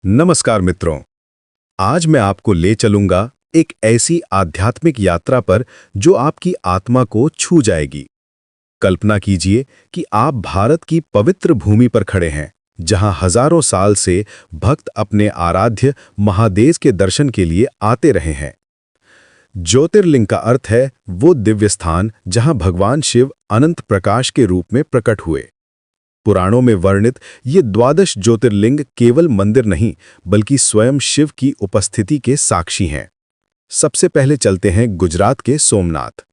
नमस्कार मित्रों। आज मैं आपको ले चलूंगा एक ऐसी आध्यात्मिक यात्रा पर जो आपकी आत्मा को छू जाएगी। कल्पना कीजिए कि आप भारत की पवित्र भूमि पर खड़े हैं, जहां हजारों साल से भक्त अपने आराध्य महादेव के दर्शन के लिए आते रहे हैं। ज्योतिर्लिंग का अर्थ है वो दिव्य स्थान जहां भगवान शिव अनंत प्रकाश के रूप में प्रकट हुए। पुराणों में वर्णित ये द्वादश ज्योतिर्लिंग केवल मंदिर नहीं, बल्कि स्वयं शिव की उपस्थिति के साक्षी हैं। सबसे पहले चलते हैं गुजरात के सोमनाथ।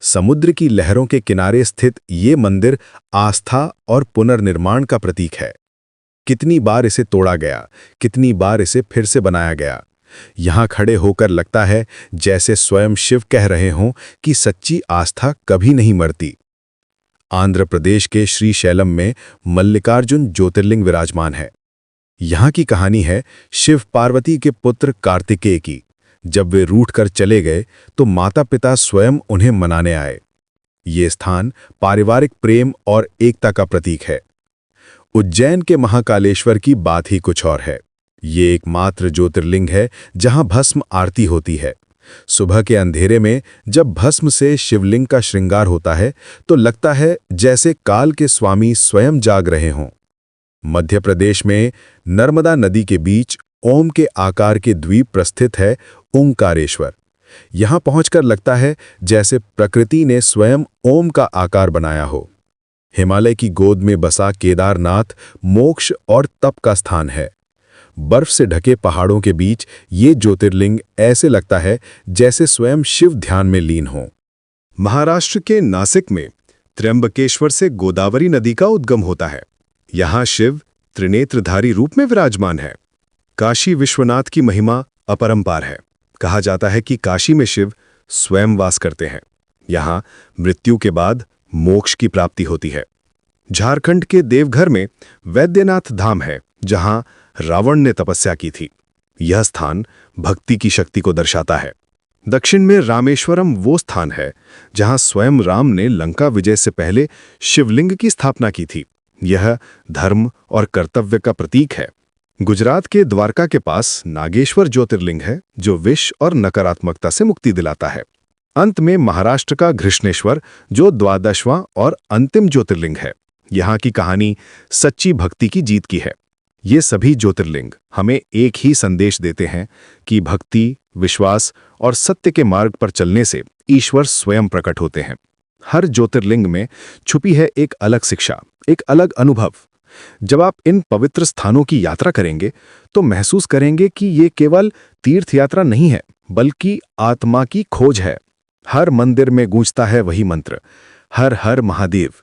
समुद्र की लहरों के किनारे स्थित ये मंदिर आस्था और पुनर्निर्माण का प्रतीक है। कितनी बार इसे तोड़ा गया, कितनी बार इसे फिर से बनाया गया। यहाँ खड़े होकर लगता है जैसे स्वयं शिव कह रहे हों कि सच्ची आस्था कभी नहीं मरती। आंध्र प्रदेश के श्रीशैलम में मल्लिकार्जुन ज्योतिर्लिंग विराजमान है। यहाँ की कहानी है शिव पार्वती के पुत्र कार्तिकेय की। जब वे रूठकर चले गए तो माता पिता स्वयं उन्हें मनाने आए। ये स्थान पारिवारिक प्रेम और एकता का प्रतीक है। उज्जैन के महाकालेश्वर की बात ही कुछ और है। ये एकमात्र ज्योतिर्लिंग है जहाँ भस्म आरती होती है। सुबह के अंधेरे में जब भस्म से शिवलिंग का श्रृंगार होता है तो लगता है जैसे काल के स्वामी स्वयं जाग रहे हों। मध्य प्रदेश में नर्मदा नदी के बीच ओम के आकार के द्वीप पर स्थित है ओंकारेश्वर। यहाँ पहुंचकर लगता है जैसे प्रकृति ने स्वयं ओम का आकार बनाया हो। हिमालय की गोद में बसा केदारनाथ मोक्ष और तप का स्थान है। बर्फ से ढके पहाड़ों के बीच ये ज्योतिर्लिंग ऐसे लगता है जैसे स्वयं शिव ध्यान में लीन हो। महाराष्ट्र के नासिक में त्र्यंबकेश्वर से गोदावरी नदी का उद्गम होता है। यहाँ शिव त्रिनेत्रधारी रूप में विराजमान है। काशी विश्वनाथ की महिमा अपरंपार है। कहा जाता है कि काशी में शिव स्वयं वास करते हैं। यहाँ मृत्यु के बाद मोक्ष की प्राप्ति होती है। झारखंड के देवघर में वैद्यनाथ धाम है, जहाँ रावण ने तपस्या की थी। यह स्थान भक्ति की शक्ति को दर्शाता है। दक्षिण में रामेश्वरम वो स्थान है जहां स्वयं राम ने लंका विजय से पहले शिवलिंग की स्थापना की थी। यह धर्म और कर्तव्य का प्रतीक है। गुजरात के द्वारका के पास नागेश्वर ज्योतिर्लिंग है, जो विष और नकारात्मकता से मुक्ति दिलाता है। अंत में महाराष्ट्र का घृष्णेश्वर, जो द्वादशवां और अंतिम ज्योतिर्लिंग है। यहाँ की कहानी सच्ची भक्ति की जीत की है। ये सभी ज्योतिर्लिंग हमें एक ही संदेश देते हैं कि भक्ति, विश्वास और सत्य के मार्ग पर चलने से ईश्वर स्वयं प्रकट होते हैं। हर ज्योतिर्लिंग में छुपी है एक अलग शिक्षा, एक अलग अनुभव। जब आप इन पवित्र स्थानों की यात्रा करेंगे तो महसूस करेंगे कि ये केवल तीर्थ यात्रा नहीं है, बल्कि आत्मा की खोज है। हर मंदिर में गूंजता है वही मंत्र, हर हर महादेव।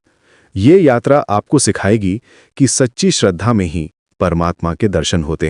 ये यात्रा आपको सिखाएगी कि सच्ची श्रद्धा में ही परमात्मा के दर्शन होते हैं।